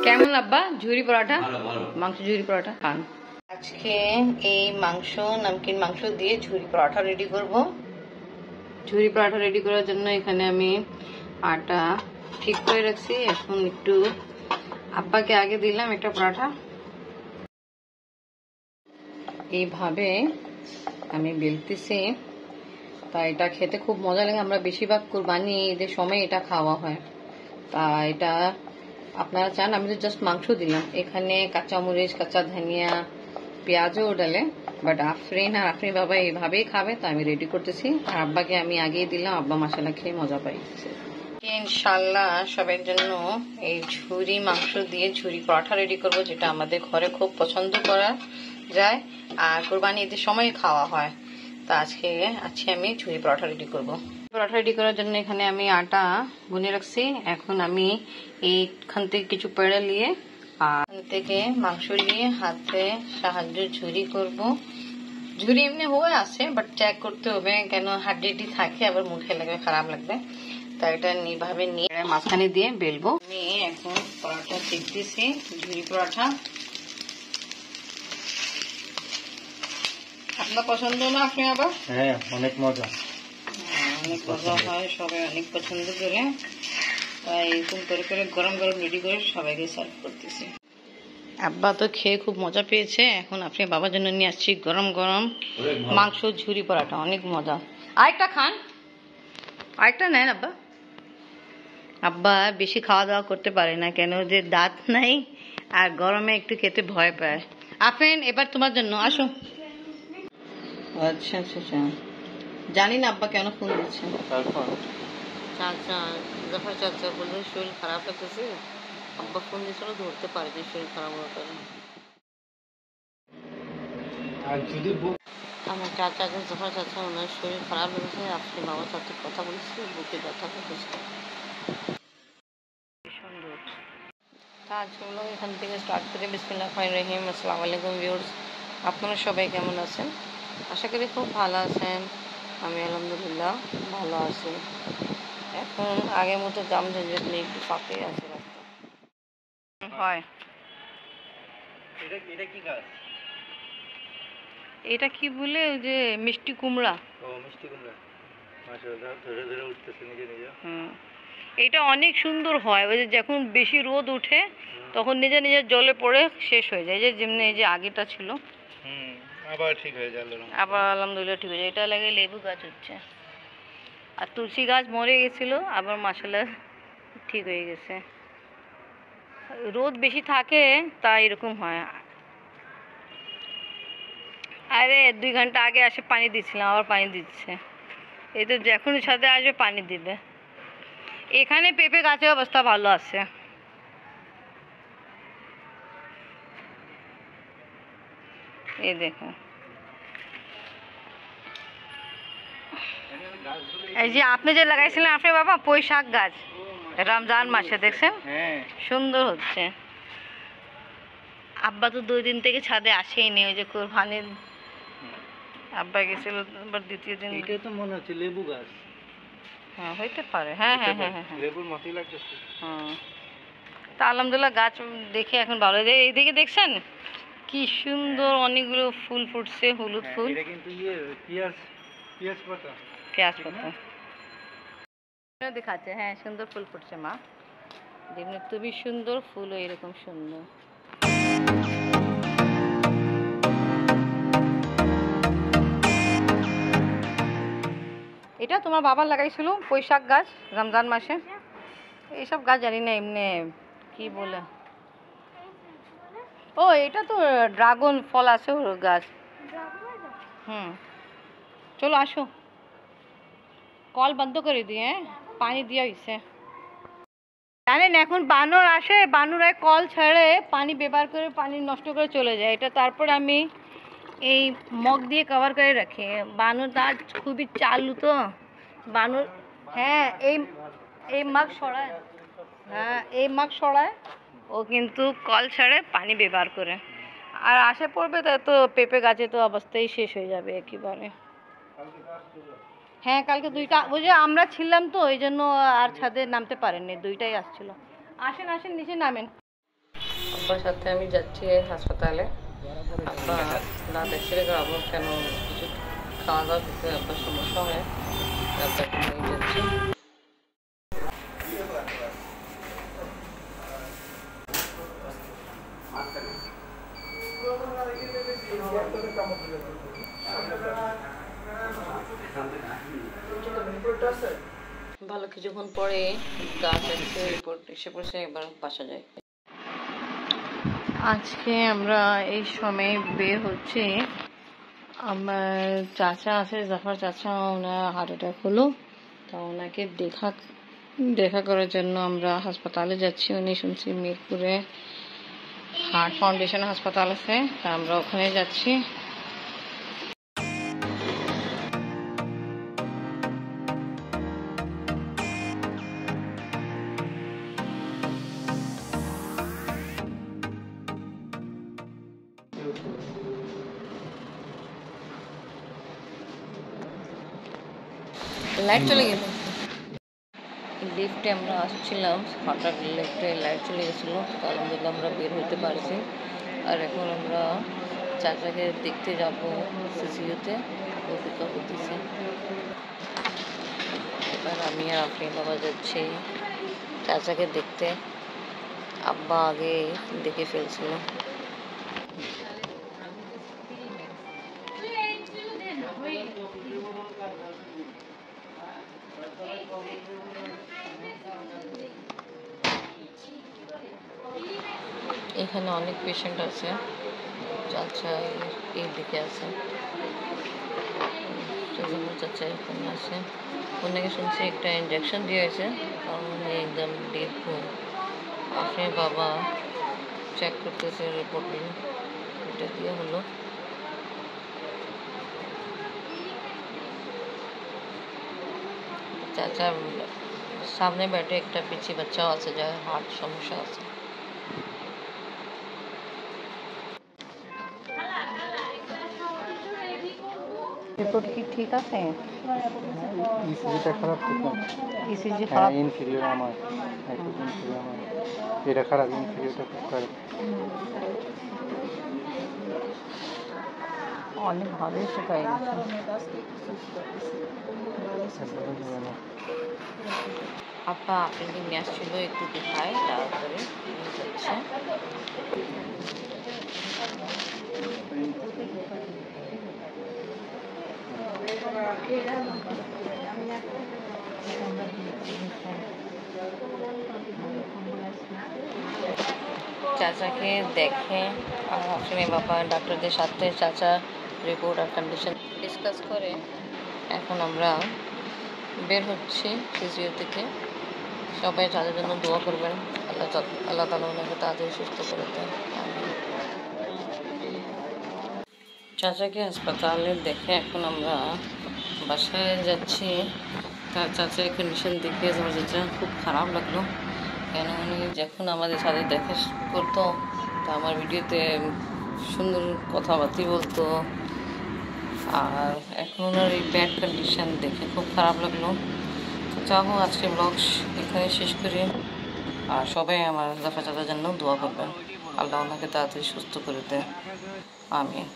কেমন আব্বা ঝুরি পরোটা? মাংস ঝুরি পরোটা খান। আজকে এই মাংস নামকিন মাংস দিয়ে ঝুরি পরোটা রেডি করব। ঝুরি পরোটা রেডি করার জন্য এখানে আমি আটা ঠিক করে রাখছি। এখন একটু আব্বাকে আগে দিলাম একটা পরোটা। এইভাবে আমি বেলতেছি। তা এটা খেতে খুব মজা লাগে। আমরা বেশিরভাগ কুরবানি ঈদের সময় এটা খাওয়া হয়। তা এটা আপনারা চান, আমি তো জাস্ট মাংস দিলাম, এখানে কাঁচামরিচ, কাঁচা ধনিয়া, পেঁয়াজও ডালে। বাট আফরিন আর আফরিন বাবা এইভাবেই খাবে, তো আমি রেডি করতেছি। আর আব্বাকে আমি আগেই দিলাম, আব্বা মশলা খেয়ে মজা পাইছে। ইনশাল্লাহ সবার জন্য এই ঝুরি মাংস দিয়ে ঝুরি পরোটা রেডি করব, যেটা আমাদের ঘরে খুব পছন্দ করা যায় আর কোরবানি ঈদের সময় খাওয়া হয়। তো আজকে আমি ঝুরি পরোটা রেডি করব। পরোটা রেডি করার জন্য এখানে আমি আটা গুনে রাখছি। এখন আমি এইখান থেকে কিছু পেড়ে নিয়ে আর এখান থেকে মাংস নিয়ে হাতে সাহায্য ঝুরি করব। ঝুরি এমনি হয়ে আছে, বাট চেক করতে হবে, কেন হাড্ডি থাকে, আবার মুখে লাগবে, খারাপ লাগবে। তাই এটা এইভাবে নিয়ে মাঝখানে দিয়ে বেলবো। আমি এখন পরোটা শিখতেছি, ঝুরি পরোটা। আপনার পছন্দ না আপনি? আবার হ্যাঁ, অনেক মজা, অনেক মজা হয়, সবাই অনেক পছন্দ করে। তাই এরকম করে করে গরম গরম রেডি করে সবাইকে সার্ভ করতেছি। আব্বা তো খেয়ে খুব মজা পেয়েছে। এখন আপনি বাবার জন্য নিয়ে আসছি গরম গরম মাংস ঝুরি পরোটা, অনেক মজা। আরেকটা খান, আরেকটা নেন আব্বা। আব্বা বেশি খাওয়া দাওয়া করতে পারে না, কেন যে দাঁত নাই আর গরমে একটু খেতে ভয় পায়। আফরিন এবার তোমার জন্য, আসো। আচ্ছা আচ্ছা আচ্ছা, জানি না আব্বা কেন ফোন দিচ্ছে। চাচা, জাফর চাচা বললে শরীর খারাপ লাগতেছে। আব্বা ফোন দিয়েছিল, ধরতে পারেনি, শরীর খারাপ হওয়ার কারণে। আমার চাচাকে, জাফর চাচা, ওনার শরীর খারাপ লেগেছে। আপনি বাবার সাথে কথা বলেছি, বুকে ব্যথা করতেছে। সুন্দর। চলো এখান থেকে স্টার্ট করি। বিসমিল্লাহির রহমানির রহিম। আসসালামু আলাইকুম ভিউয়ার্স, আপনারা সবাই কেমন আছেন? আশা করি খুব ভালো আছেন। আমি আলহামদুলিল্লাহ ভালো আছি। এখন আগের মতো জাম ঝঞ্ঝট নেই, একটু ফাঁকে আছে রাস্তা। হয় এটা কি বলে, ওই যে মিষ্টি কুমড়া। ও মিষ্টি কুমড়া, মাশাআল্লাহ, ধরে ধরে উঠতেছে নিজে নিজে। এটা অনেক সুন্দর হয়। ওই যে যখন বেশি রোদ উঠে তখন নিজে নিজে জলে পড়ে শেষ হয়ে যায়, যে যেমনি এই যে আগেটা ছিল। আবার ঠিক হয়ে গেল, আবার আলহামদুলিল্লাহ ঠিক হয়ে যায়। এটা লাগে লেবু গাছ হচ্ছে, আর তুলসী গাছ মরে গেছিল, আবার মাশাআল্লাহ ঠিক হয়ে গেছে। রোদ বেশি থাকে তাই এরকম হয়। আরে 2 ঘন্টা আগে আসে পানি দিচ্ছিলাম, আবার পানি দিচ্ছে। এই তো যখন ছাদে আসবে পানি দিবে। এখানে পেঁপে গাছের অবস্থা ভালো আছে। এই দেখো, এই যে আপনি যে লাগাইছিলেন আপনি বাবা পুঁই শাক গাছ, রমজান মাসে দেখছেন সুন্দর হচ্ছে। আব্বা তো 2 দিন থেকে ছাদে আসেইনি, ওই যে কোরবানির আব্বা গেছিল, আবার দ্বিতীয় দিন। এটা তো মনে হচ্ছে লেবু গাছ। হ্যাঁ হইতে পারে, হ্যাঁ হ্যাঁ হ্যাঁ হ্যাঁ, লেবুর মতই লাগতেছে। তা আলহামদুলিল্লাহ গাছ দেখে এখন ভালো। এইদিকে দেখছেন কি সুন্দর অনেকগুলো ফুল ফুটছে, হলুদ ফুল। এটা কিন্তু পেঁয়াজ পাতা, পেঁয়াজ পাতা দেখাচ্ছে। হ্যাঁ সুন্দর ফুল ফুটছে মা, দেখুন খুবই সুন্দর ফুল, এরকম সুন্দর। এটা তোমার বাবা লাগাইছিল পুঁই শাক গাছ রমজান মাসে। এইসব গাছ জানি না এমনি কি বলে। ও এটা তো ড্রাগন ফল আছে ওর গাছ। চলো আসো, কল বন্ধ করে দিয়ে, পানি দিয়ে হয়েছে। জানেন এখন বানর আসে, বানরায় কল ছেড়ে পানি ব্যবহার করে পানি নষ্ট করে চলে যায়। এটা তারপর আমি এই মগ দিয়ে কভার করে রাখি। বানর তার খুবই চালু তো বানর। হ্যাঁ এই মাগ সরায়, হ্যাঁ এই মাগ সরায়, ও কিন্তু কল ছেড়ে পানি ব্যবহার করে। আর আসে পড়বে তা তো পেঁপে গাছে তো অবস্থাই শেষ হয়ে যাবে একেবারে। হ্যাঁ কালকে 2টা, ওই যে আমরা ছিলাম তো ওই জন্য আর ছাদে নামতে পারেননি, 2টাই আসছিল। আসেন আসেন নিচে নামেন। আব্বার সাথে আমি যাচ্ছি হাসপাতালে। আব্বা দাঁত এক্সরে করাবো, কেন কিছু খাওয়া দাওয়া করতে আব্বার সমস্যা হয়, আব্বাকে নিয়ে যাচ্ছি। ভালো কিছুক্ষণ পরে দাঁত এক্সরে রিপোর্ট এসে পড়ছে, এবার বাসা যায়। আজকে আমরা এই সময় বের হচ্ছে, আমার চাচা আছে, জাফর চাচা, ওনার হার্ট অ্যাটাক হলো, তা ওনাকে দেখা করার জন্য আমরা হাসপাতালে যাচ্ছি। উনি শুনছি মিরপুরে হার্ট ফাউন্ডেশন হাসপাতাল আছে, তা আমরা ওখানে যাচ্ছি। লাইট চলে গেল, লিফটে আমরা আসছিলাম, হঠাৎ লিফটে লাইট চলে গেছিলো, আলহামদুলিল্লাহ আমরা বের হতে পারছি। আর এখন আমরা চাচাকে দেখতে যাবো সিসিউতে, অপেক্ষা করতেছি। এবার আমি আর আপনি বাবা যাচ্ছি চাচাকে দেখতে। আব্বা আগে দেখে ফেলছিল। এখানে অনেক পেশেন্ট আছে, চাচা এই দিকে আছে, চাচা এখানে আছে। ওনাকে শুনছি একটা ইঞ্জেকশন দিয়েছে, কারণ উনি একদম দীর্ঘ। আপনি বাবা চেক করতেছে রিপোর্টগুলো, এটা দিয়ে হলো। চাচা সামনে बैठे একটা পিছিয়ে বাচ্চাও আছে, যার হার্ট সমস্যা আছে। রিপোর্ট কি ঠিক আছে? ইসিজিটা খারাপ তো, ইসিজি খারাপ, ইনফিরিয়র আমার, একটু ইনফিরিয়র আমার, এটা খারাপ, ইনফিরিয়রটা খুব খারাপ। অনেকভাবে শুকাই গেছে। আপা আপনাকে নিয়ে আসছিল, একটু দেখায়, তাড়াতাড়ি নিয়ে যাচ্ছে। চাচাকে দেখে আর আপনি বাবা ডাক্তারদের সাথে চাচা রিপোর্ট আর কন্ডিশন ডিসকাস করে এখন আমরা বের হচ্ছি ফিজিও থেকে। সবাই চাচার জন্য দোয়া করবেন, আল্লাহ তাআলা ওনাকে তাড়াতাড়ি সুস্থ করে দেন। চাচাকে হাসপাতালে দেখে এখন আমরা বাসায় যাচ্ছি। তার চাচার কন্ডিশন দেখে আমার চাচা খুব খারাপ লাগলো, কেন উনি যখন আমাদের সাথে দেখা করতো তা আমার ভিডিওতে সুন্দর কথাবার্তা বলতো, আর এখন ওনার এই ব্যাড কন্ডিশন দেখে খুব খারাপ লাগলো। তো চাবো আজকে ব্লগ এখানে শেষ করি, আর সবাই আমার জাফর চাচার জন্য দোয়া করবেন, আল্লাহ ওনাকে তাড়াতাড়ি সুস্থ করে দেয়। আমিন।